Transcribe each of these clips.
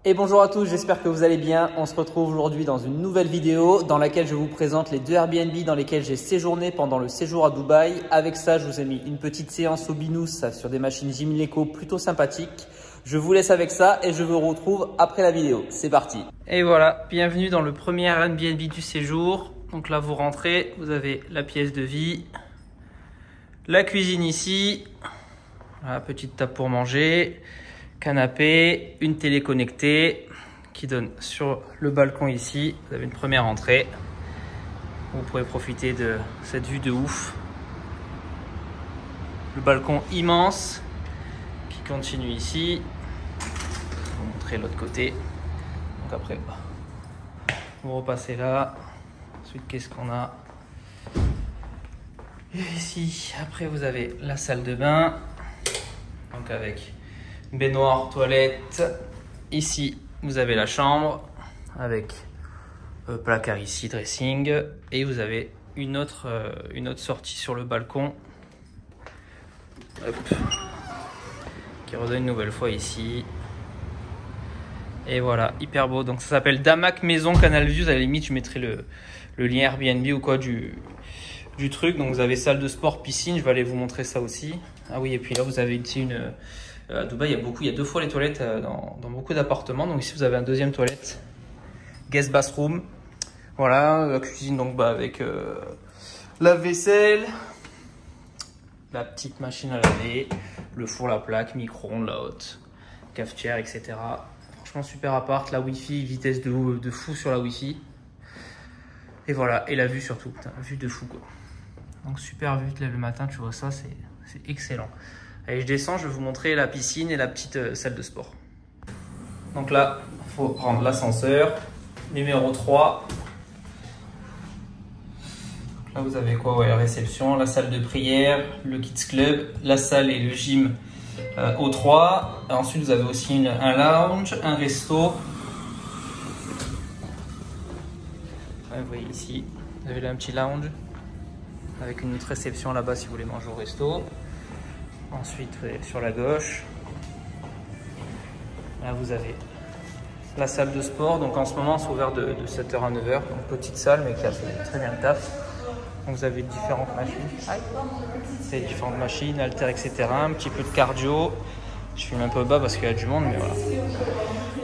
Et bonjour à tous, j'espère que vous allez bien. On se retrouve aujourd'hui dans une nouvelle vidéo dans laquelle je vous présente les 2 Airbnb dans lesquels j'ai séjourné pendant le séjour à Dubaï. Avec ça, je vous ai mis une petite séance au binous sur des machines Gymleco plutôt sympathiques. Je vous laisse avec ça et je vous retrouve après la vidéo. C'est parti. Et voilà, bienvenue dans le premier Airbnb du séjour. Donc là, vous rentrez, vous avez la pièce de vie, la cuisine ici, voilà, petite table pour manger, canapé, une télé connectée qui donne sur le balcon ici. Vous avez une première entrée. Vous pourrez profiter de cette vue de ouf. Le balcon immense qui continue ici. Je vais vous montrer l'autre côté. Donc après, vous repassez là. Ensuite, qu'est-ce qu'on a ici? Après, vous avez la salle de bain. Donc avec baignoire, toilette. Ici, vous avez la chambre avec placard ici, dressing. Et vous avez une autre sortie sur le balcon. Hop. Qui redonne une nouvelle fois ici. Et voilà, hyper beau. Donc ça s'appelle Damac Maison Canal Views. À la limite, je mettrai le lien Airbnb ou quoi du truc. Donc vous avez salle de sport, piscine. Je vais aller vous montrer ça aussi. Ah oui, et puis là, vous avez ici à Dubaï, il y a 2 fois les toilettes dans beaucoup d'appartements. Donc ici, vous avez un deuxième toilette. Guest bathroom. Voilà, la cuisine donc avec lave-vaisselle, la petite machine à laver, le four, la plaque, micro-ondes, la haute, cafetière, etc. Franchement, super appart. La Wi-Fi, vitesse de fou sur la Wi-Fi. Et voilà, et la vue surtout. Putain, vue de fou quoi. Donc super vue, tu te lèves le matin, tu vois ça, c'est excellent. Allez, je descends, je vais vous montrer la piscine et la petite salle de sport. Donc là, il faut prendre l'ascenseur, numéro 3. Là, vous avez quoi? Ouais, la réception, la salle de prière, le kids club, la salle et le gym au 3. Et ensuite, vous avez aussi un lounge, un resto. Ouais, vous voyez ici, vous avez là un petit lounge avec une autre réception là-bas si vous voulez manger au resto. Ensuite, sur la gauche, là vous avez la salle de sport. Donc en ce moment, c'est ouvert de 7h à 9h. Donc petite salle, mais qui a fait très bien le taf. Donc vous avez différentes machines. C'est différentes machines, haltères, etc. Un petit peu de cardio. Je filme un peu bas parce qu'il y a du monde, mais voilà.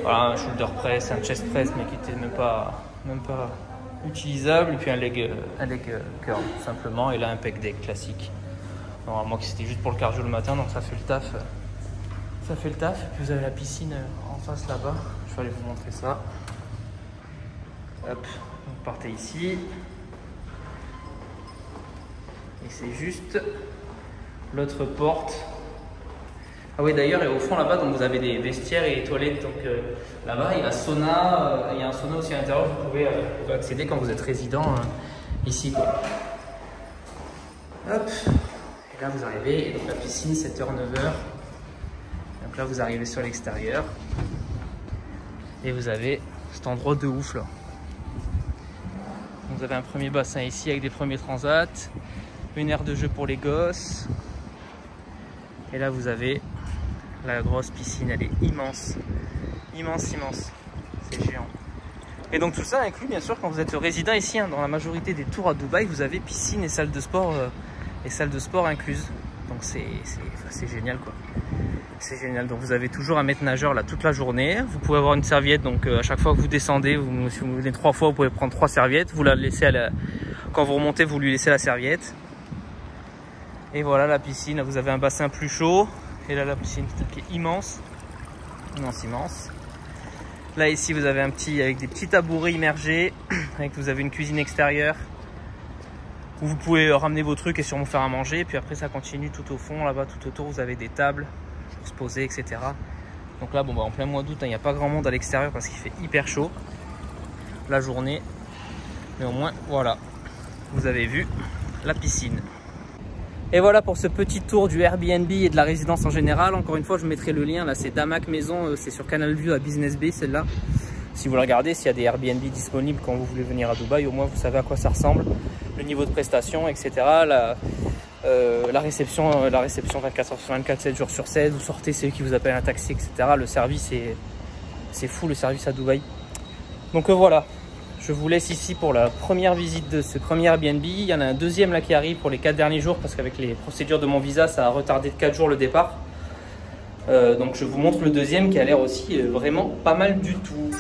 Voilà, un shoulder press, un chest press, mais qui n'était même pas utilisable. Et puis un leg curl, tout simplement. Et là, un pec deck classique. Normalement, c'était juste pour le cardio le matin, donc ça fait le taf. Ça fait le taf. Et puis vous avez la piscine en face là-bas. Je vais aller vous montrer ça. Hop, vous partez ici. Et c'est juste l'autre porte. Ah oui, d'ailleurs, et au fond là-bas, donc vous avez des vestiaires et des toilettes. Donc là-bas, il y a un sauna. Il y a un sauna aussi à l'intérieur. Vous pouvez accéder quand vous êtes résident ici, quoi. Hop. Et là, vous arrivez. Et donc la piscine, 7h, 9h. Donc là, vous arrivez sur l'extérieur. Et vous avez cet endroit de ouf là. Vous avez un premier bassin ici avec des premiers transats. Une aire de jeu pour les gosses. Et là, vous avez la grosse piscine. Elle est immense. Immense, immense. C'est géant. Et donc tout ça inclut, bien sûr, quand vous êtes résident ici, dans la majorité des tours à Dubaï, vous avez piscine et salle de sport, incluses. Donc c'est génial quoi. C'est génial. Donc vous avez toujours un maître nageur là toute la journée. Vous pouvez avoir une serviette. Donc à chaque fois que vous descendez, si vous venez 3 fois, vous pouvez prendre 3 serviettes. Vous la laissez quand vous remontez, vous lui laissez la serviette. Et voilà la piscine. Vous avez un bassin plus chaud. Et là la piscine qui est immense. Immense, immense. Là ici vous avez avec des petits tabourets immergés. Vous avez une cuisine extérieure. Où vous pouvez ramener vos trucs et sûrement faire à manger. Et puis après ça continue tout au fond. Là-bas tout autour vous avez des tables pour se poser, etc. Donc là en plein mois d'août, il n'y a pas grand monde à l'extérieur parce qu'il fait hyper chaud la journée. Mais au moins voilà, vous avez vu la piscine. Et voilà pour ce petit tour du Airbnb et de la résidence en général. Encore une fois, je mettrai le lien. Là, c'est Damac Maison. C'est sur Canal View à Business Bay, celle-là. Si vous la regardez, s'il y a des Airbnb disponibles quand vous voulez venir à Dubaï, au moins vous savez à quoi ça ressemble. Le niveau de prestation, etc. La réception 24h sur 24, 7 jours sur 7. Vous sortez, c'est eux qui vous appellent un taxi, etc. Le service C'est fou le service à Dubaï. Donc voilà, je vous laisse ici pour la première visite de ce premier Airbnb. Il y en a un deuxième là qui arrive pour les 4 derniers jours parce qu'avec les procédures de mon visa, ça a retardé de 4 jours le départ. Donc je vous montre le deuxième qui a l'air aussi vraiment pas mal du tout.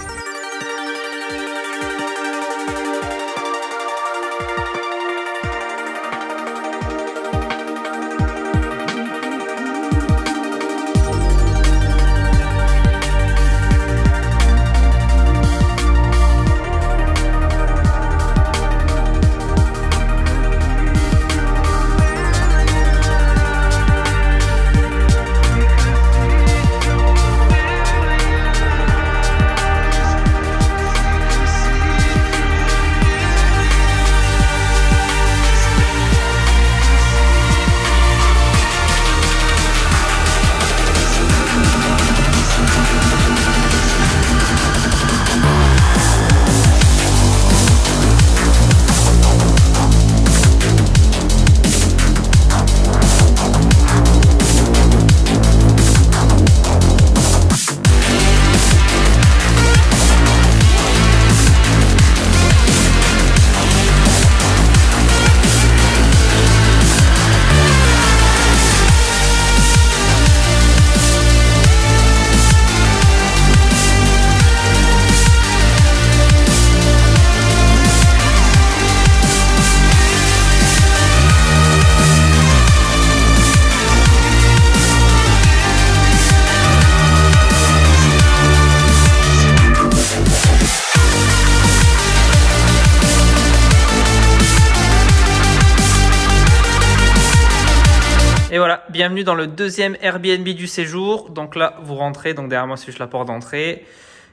Et voilà, bienvenue dans le deuxième Airbnb du séjour. Donc là, vous rentrez, donc derrière moi, c'est juste la porte d'entrée.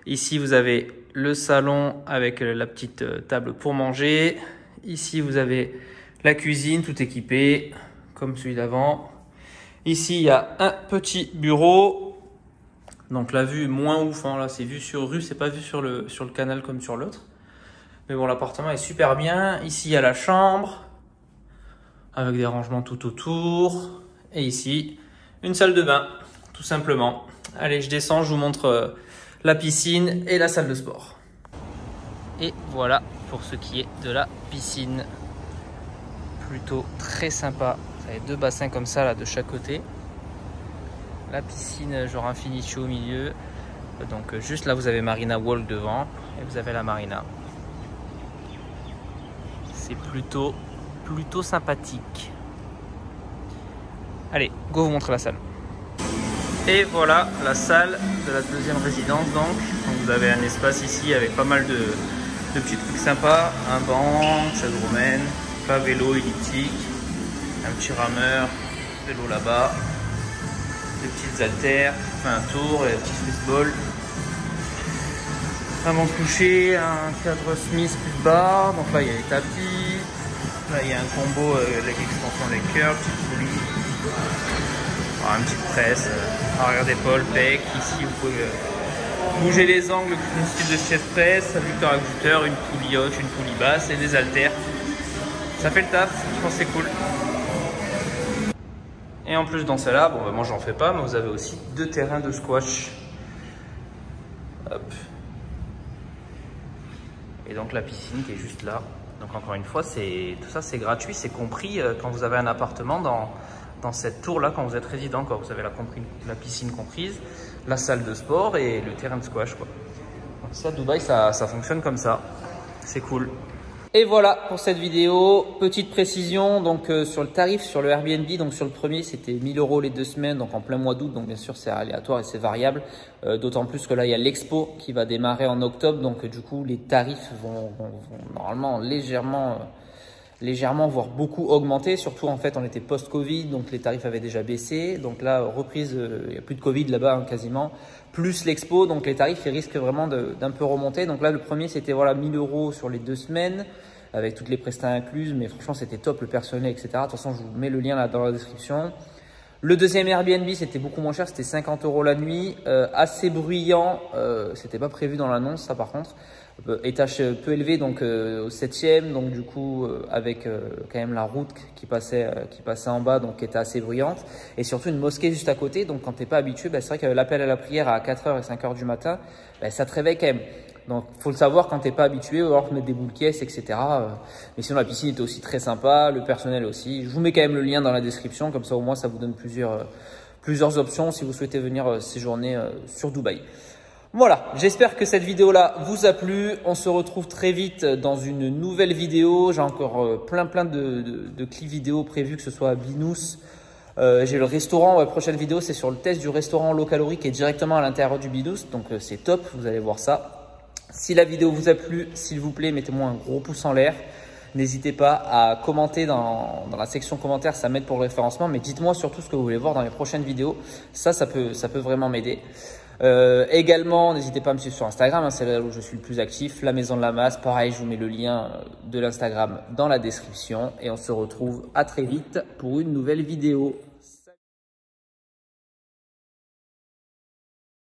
Ici, vous avez le salon avec la petite table pour manger. Ici, vous avez la cuisine, tout équipé, comme celui d'avant. Ici, il y a un petit bureau. Donc la vue est moins ouf, hein. Là, c'est vue sur rue, c'est pas vu sur le canal comme sur l'autre. Mais bon, l'appartement est super bien. Ici, il y a la chambre avec des rangements tout autour. Et ici, une salle de bain, tout simplement. Allez, je descends, je vous montre la piscine et la salle de sport. Et voilà pour ce qui est de la piscine. Plutôt très sympa. Vous avez 2 bassins comme ça, là, de chaque côté. La piscine, genre Infinity au milieu. Donc, juste là, vous avez Marina Walk devant. Et vous avez la marina. C'est plutôt sympathique. Allez, go vous montrer la salle. Et voilà la salle de la deuxième résidence donc. Vous avez un espace ici avec pas mal de petits trucs sympas. Un banc, chaise romaine, pas vélo elliptique, un petit rameur, vélo là-bas, des petites haltères, on fait un tour et un petit football. Un banc de coucher, un cadre Smith plus bas, donc là il y a les tapis. Là, il y a un combo avec extension leg curl, petite poulie, un petit presse, arrière d'épaule, pec. Ici, vous pouvez bouger les angles, une style de chest press, abducteur adducteur, une poulie haute, une poulie basse et des haltères. Ça fait le taf, je pense que c'est cool. Et en plus dans celle-là, bon, moi j'en fais pas, mais vous avez aussi 2 terrains de squash. Hop. Et donc la piscine qui est juste là. Donc encore une fois, tout ça c'est gratuit, c'est compris quand vous avez un appartement dans cette tour-là, quand vous êtes résident, quand vous avez la piscine comprise, la salle de sport et le terrain de squash, quoi. Donc ça, Dubaï, ça fonctionne comme ça. C'est cool. Et voilà pour cette vidéo. Petite précision donc sur le tarif sur le Airbnb. Donc sur le premier, c'était 1 000 € les 2 semaines, donc en plein mois d'août. Donc bien sûr, c'est aléatoire et c'est variable. D'autant plus que là, il y a l'expo qui va démarrer en octobre. Donc du coup, les tarifs vont normalement légèrement, voire beaucoup augmenter. Surtout en fait, on était post-Covid, donc les tarifs avaient déjà baissé. Donc là, reprise, il n'y a plus de Covid là-bas hein, quasiment. Plus l'expo, donc les tarifs ils risquent vraiment d'un peu remonter. Donc là, le premier, c'était voilà 1 000 € sur les 2 semaines. Avec toutes les prestats incluses, mais franchement c'était top, le personnel, etc. De toute façon, je vous mets le lien là dans la description. Le deuxième Airbnb, c'était beaucoup moins cher, c'était 50 € la nuit, assez bruyant, c'était pas prévu dans l'annonce ça par contre. étage peu élevé, donc au 7e, donc du coup avec quand même la route qui passait en bas, donc qui était assez bruyante, et surtout une mosquée juste à côté. Donc quand t'es pas habitué, c'est vrai que l'appel à la prière à 4h et 5h du matin, ça te réveille quand même. Donc faut le savoir quand t'es pas habitué, ou alors mettre des boules caisses, etc. Mais sinon la piscine était aussi très sympa, le personnel aussi. Je vous mets quand même le lien dans la description, comme ça au moins ça vous donne plusieurs options si vous souhaitez venir séjourner sur Dubaï. Voilà, j'espère que cette vidéo-là vous a plu. On se retrouve très vite dans une nouvelle vidéo. J'ai encore plein de clips vidéo prévus, que ce soit à Binous. J'ai le restaurant, la prochaine vidéo c'est sur le test du restaurant low calorie qui est directement à l'intérieur du Binous. Donc c'est top, vous allez voir ça. Si la vidéo vous a plu, s'il vous plaît, mettez-moi un gros pouce en l'air. N'hésitez pas à commenter dans la section commentaires, ça m'aide pour le référencement. Mais dites-moi surtout ce que vous voulez voir dans les prochaines vidéos. Ça peut vraiment m'aider. Également, n'hésitez pas à me suivre sur Instagram, c'est là où je suis le plus actif, la Maison de la Masse. Pareil, je vous mets le lien de l'Instagram dans la description et on se retrouve à très vite pour une nouvelle vidéo.